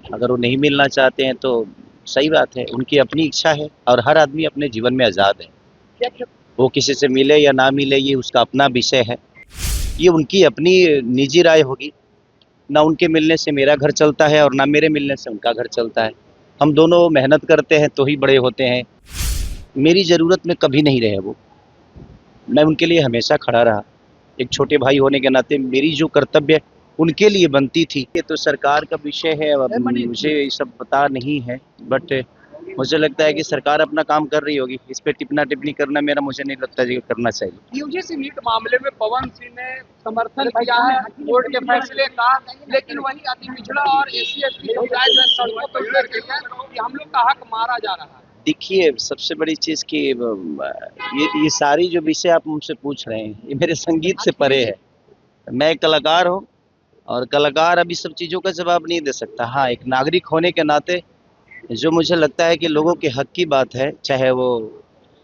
अगर वो नहीं मिलना चाहते हैं तो सही बात है, उनकी अपनी इच्छा है और हर आदमी अपने जीवन में आज़ाद है। वो किसी से मिले या ना मिले ये उसका अपना विषय है, ये उनकी अपनी निजी राय होगी। ना उनके मिलने से मेरा घर चलता है और ना मेरे मिलने से उनका घर चलता है। हम दोनों मेहनत करते हैं तो ही बड़े होते हैं। मेरी ज़रूरत में कभी नहीं रहे वो, मैं उनके लिए हमेशा खड़ा रहा। एक छोटे भाई होने के नाते मेरी जो कर्तव्य उनके लिए बनती थी, ये तो सरकार का विषय है, अब मुझे ये सब पता नहीं है। बट मुझे लगता है कि सरकार अपना काम कर रही होगी, इस पे टिप्पणी टिप्पणी करना मेरा मुझे नहीं लगता कि करना चाहिए। यूजीसी नीट मामले में पवन सिंह ने समर्थन किया है कोर्ट के फैसले का, लेकिन वही अति पिछड़ा और एससी एसटी समुदाय जो है सड़कों पर उतर गई है कि हम लोग का हक मारा जा रहा है। देखिए, सबसे बड़ी चीज़ कि ये सारी जो विषय आप मुझसे पूछ रहे हैं, ये मेरे संगीत से परे है। मैं एक कलाकार हूँ और कलाकार अभी सब चीज़ों का जवाब नहीं दे सकता। हाँ, एक नागरिक होने के नाते जो मुझे लगता है कि लोगों के हक की बात है, चाहे वो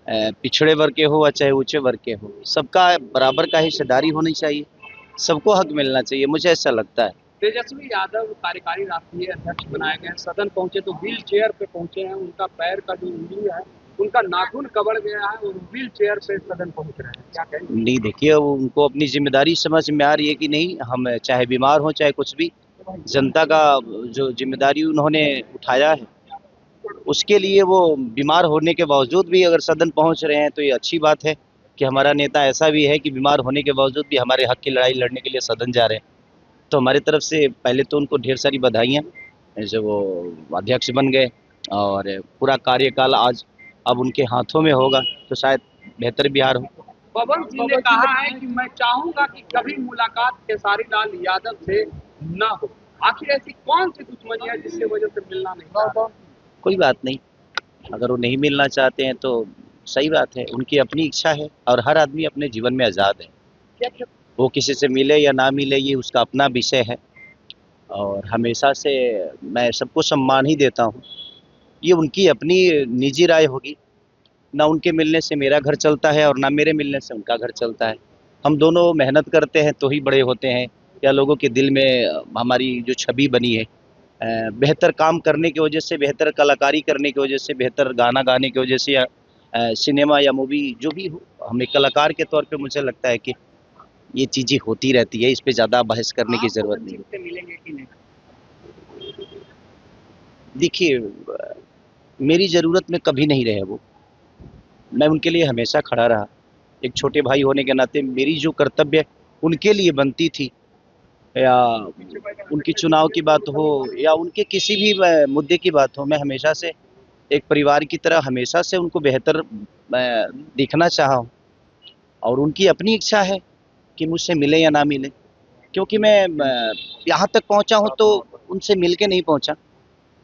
पिछड़े वर्ग के हो या चाहे ऊँचे वर्ग के हो, सबका बराबर का हिस्सेदारी होनी चाहिए, सबको हक मिलना चाहिए, मुझे ऐसा लगता है। तेजस्वी यादव कार्यकारी राष्ट्रीय अध्यक्ष बनाए गए, सदन पहुंचे तो व्हील चेयर पे पहुंचे हैं, उनका पैर का जो उंगली है उनका नाखून कबड़ गया है और व्हील चेयर पे सदन पहुंच रहे हैं, क्या कहेंगे? नहीं, देखिए उनको अपनी जिम्मेदारी समझ में आ रही है कि नहीं, हम चाहे बीमार हो चाहे कुछ भी, जनता का जो जिम्मेदारी उन्होंने उठाया है उसके लिए वो बीमार होने के बावजूद भी अगर सदन पहुंच रहे हैं तो ये अच्छी बात है कि हमारा नेता ऐसा भी है कि बीमार होने के बावजूद भी हमारे हक की लड़ाई लड़ने के लिए सदन जा रहे हैं। तो हमारी तरफ से पहले तो उनको ढेर सारी बधाइयाँ, जो वो अध्यक्ष बन गए और पूरा कार्यकाल आज अब उनके हाथों में होगा तो शायद बेहतर बिहार हो। पवन सिंह ने कहा है कि मैं चाहूंगा कि कभी मुलाकात खेसारी लाल यादव से न हो। आखिर ऐसी कौन सी दुश्मनी है जिसकी वजह से मिलना नहीं चाहता? कोई बात नहीं, अगर वो नहीं मिलना चाहते हैं तो सही बात है, उनकी अपनी इच्छा है और हर आदमी अपने जीवन में आज़ाद है। वो किसी से मिले या ना मिले ये उसका अपना विषय है और हमेशा से मैं सबको सम्मान ही देता हूँ। ये उनकी अपनी निजी राय होगी, ना उनके मिलने से मेरा घर चलता है और ना मेरे मिलने से उनका घर चलता है। हम दोनों मेहनत करते हैं तो ही बड़े होते हैं, या लोगों के दिल में हमारी जो छवि बनी है, बेहतर काम करने की वजह से, बेहतर कलाकारी करने की वजह से, बेहतर गाना गाने की वजह से, या सिनेमा या मूवी जो भी हो, हम एक कलाकार के तौर पे मुझे लगता है कि ये चीज़ें होती रहती है, इस पे ज़्यादा बहस करने की ज़रूरत नहीं है। मिलेंगे कि नहीं? देखिए, मेरी ज़रूरत में कभी नहीं रहे वो, मैं उनके लिए हमेशा खड़ा रहा। एक छोटे भाई होने के नाते मेरी जो कर्तव्य उनके लिए बनती थी, या उनकी चुनाव की बात हो या उनके किसी भी मुद्दे की बात हो, मैं हमेशा से एक परिवार की तरह हमेशा से उनको बेहतर देखना चाहा हूँ और उनकी अपनी इच्छा है कि मुझसे मिले या ना मिले, क्योंकि मैं यहाँ तक पहुँचा हूँ तो उनसे मिल के नहीं पहुँचा,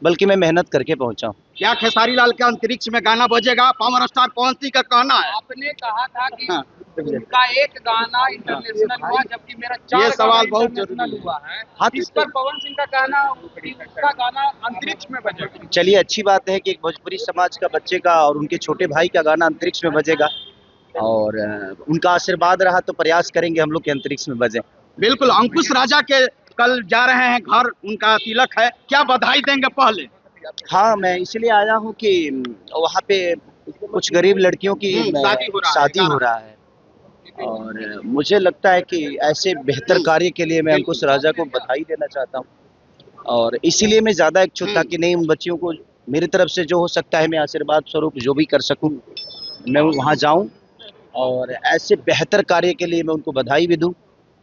बल्कि मैं मेहनत करके पहुँचा हूँ। क्या खेसारी लाल के अंतरिक्ष में गाना बजेगा? पावर स्टार पवन सिंह का कहना है। आपने कहा था कि हाँ। उनका एक गाना इंटरनेशनल हुआ जबकि मेरा 4 ये सवाल गाना बहुत इंटरनेशनल जरूरी है। हुआ है। हाँ, इस पर पवन सिंह का कहना कि उसका गाना अंतरिक्ष में बजेगा। चलिए, अच्छी बात है कि एक भोजपुरी समाज का बच्चे का और उनके छोटे भाई का गाना अंतरिक्ष में बजेगा और उनका आशीर्वाद रहा तो प्रयास करेंगे हम लोग के अंतरिक्ष में बजे। बिल्कुल। अंकुश राजा के कल जा रहे हैं घर, उनका तिलक है, क्या बधाई देंगे पहले? हाँ, मैं इसलिए आया हूँ कि वहाँ पे कुछ गरीब लड़कियों की शादी हो रहा है और मुझे लगता है कि ऐसे बेहतर कार्य के लिए मैं अंकुश राजा को बधाई देना चाहता हूँ और इसीलिए मैं ज़्यादा इच्छुक था कि नहीं, उन बच्चियों को मेरी तरफ से जो हो सकता है मैं आशीर्वाद स्वरूप जो भी कर सकूँ मैं वहाँ जाऊँ और ऐसे बेहतर कार्य के लिए मैं उनको बधाई भी दूँ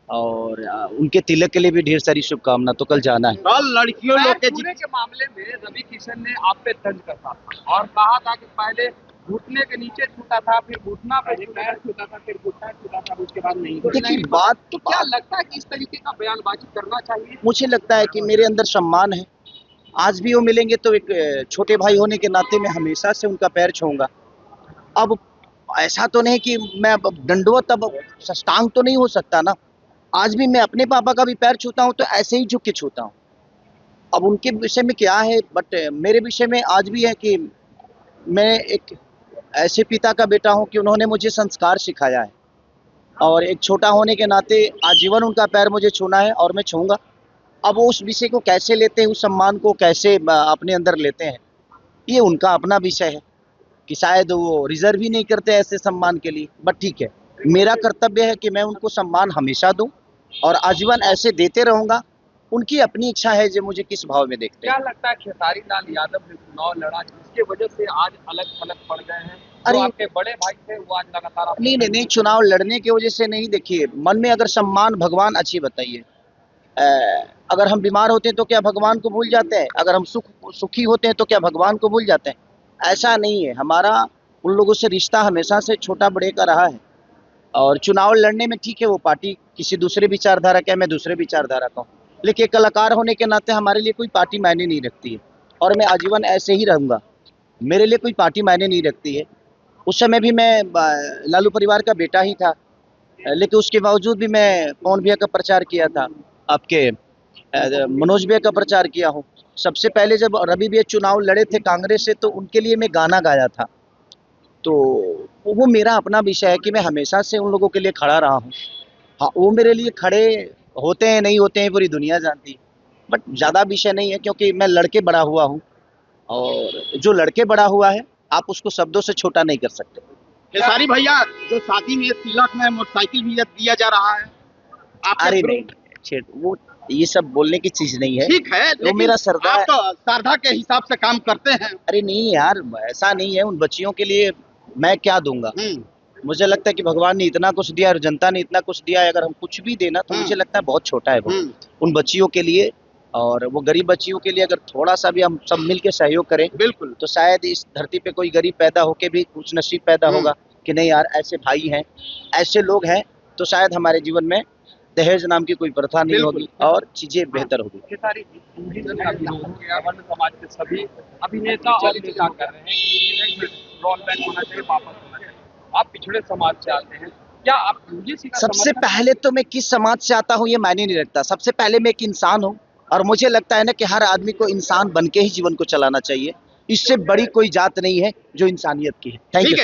और उनके तिलक के लिए भी ढेर सारी शुभकामना। तो कल जाना है। कल लड़कियों लोग के पूरे के मामले में रवि किशन ने आप पे तंज कसा था और कहा था कि पहले घुटने के नीचे छूता था, फिर घुटना पे पैर छूता था, फिर घुटना छूता था, उसके बाद नहीं। देखिए, बात तो क्या लगता है कि इस तरीके का बयानबाजी करना चाहिए? मुझे लगता है कि मेरे अंदर सम्मान है, आज भी वो मिलेंगे तो एक छोटे भाई होने के नाते मैं हमेशा से उनका पैर छूऊंगा। अब ऐसा तो नहीं कि मैं अब दंडवत अब साष्टांग तो नहीं हो सकता ना, आज भी मैं अपने पापा का भी पैर छूता हूँ तो ऐसे ही झुक के छूता हूँ। अब उनके विषय में क्या है, बट मेरे विषय में आज भी है कि मैं एक ऐसे पिता का बेटा हूँ कि उन्होंने मुझे संस्कार सिखाया है और एक छोटा होने के नाते आजीवन उनका पैर मुझे छूना है और मैं छूँगा अब वो उस विषय को कैसे लेते हैं, उस सम्मान को कैसे अपने अंदर लेते हैं, ये उनका अपना विषय है कि शायद वो रिजर्व ही नहीं करते ऐसे सम्मान के लिए। बट ठीक है, मेरा कर्तव्य है कि मैं उनको सम्मान हमेशा दूं और आजीवन ऐसे देते रहूंगा। उनकी अपनी इच्छा है जो मुझे किस भाव में देखते क्या हैं। लगता है खेसारी लाल यादव ने चुनाव लड़ा जिसकी वजह से आज अलग थलग पड़ गए हैं? अरे जो आपके बड़े भाई थे वो आज लगातार नहीं, चुनाव लड़ने की वजह से नहीं। देखिए, मन में अगर सम्मान, भगवान अच्छी बताइए, अगर हम बीमार होते हैं तो क्या भगवान को भूल जाते हैं? अगर हम सुखी होते हैं तो क्या भगवान को भूल जाते हैं? ऐसा नहीं है। हमारा उन लोगों से रिश्ता हमेशा से छोटा बड़े का रहा है। और चुनाव लड़ने में ठीक है, वो पार्टी किसी दूसरे विचारधारा का है, मैं दूसरे विचारधारा का हूँ, लेकिन कलाकार होने के नाते हमारे लिए कोई पार्टी मायने नहीं रखती है और मैं आजीवन ऐसे ही रहूँगा। मेरे लिए कोई पार्टी मायने नहीं रखती है। उस समय भी मैं लालू परिवार का बेटा ही था, लेकिन उसके बावजूद भी मैं पवन भैया का प्रचार किया था, आपके मनोज भैया का प्रचार किया हूँ। सबसे पहले जब रवि भैया चुनाव लड़े थे कांग्रेस से, तो उनके लिए मैं गाना गाया था। तो वो मेरा अपना विषय है कि मैं हमेशा से उन लोगों के लिए खड़ा रहा हूँ। हाँ, वो मेरे लिए खड़े होते हैं नहीं होते हैं पूरी दुनिया जानती है, बट ज़्यादा विषय नहीं है क्योंकि मैं लड़के बड़ा हुआ हूँ और जो लड़के बड़ा हुआ है आप उसको शब्दों से छोटा नहीं कर सकते। खेसारी भैया, जो शादी में तिलक में मोटरसाइकिल भी दिया जा रहा है, आपके अरे थ्रू- नहीं, वो ये सब बोलने की चीज नहीं है। ठीक है, वो लेकिन मेरा सरदार आप तो श्रद्धा के हिसाब से काम करते हैं। अरे नहीं यार, ऐसा नहीं है। उन बच्चियों के लिए मैं क्या दूंगा? मुझे लगता है कि भगवान ने इतना कुछ दिया और जनता ने इतना कुछ दिया है, अगर हम कुछ भी देना तो मुझे लगता है बहुत छोटा है वो उन बच्चियों के लिए। और वो गरीब बच्चियों के लिए अगर थोड़ा सा भी हम सब मिल के सहयोग करें बिल्कुल। तो शायद इस धरती पे कोई गरीब पैदा होके भी कुछ नसीब पैदा होगा कि नहीं यार, ऐसे भाई हैं, ऐसे लोग हैं, तो शायद हमारे जीवन में दहेज नाम की कोई प्रथा नहीं होगी और चीजें बेहतर होगी। खेसारी जी का विरोध हो गया, वर्ण समाज के सभी अभिनेता और नेता कर रहे हैं कि रोल बैक होना चाहिए, वापस होना चाहिए। आप पिछड़े समाज से आते हैं, क्या आप यूजीसी का सबसे समर्थन- पहले तो मैं किस समाज से आता हूँ ये मायने नहीं रखता। सबसे पहले मैं एक इंसान हूँ और मुझे लगता है ना कि हर आदमी को इंसान बन के ही जीवन को चलाना चाहिए। इससे बड़ी कोई जात नहीं है जो इंसानियत की है। थैंक ठीक यू। है।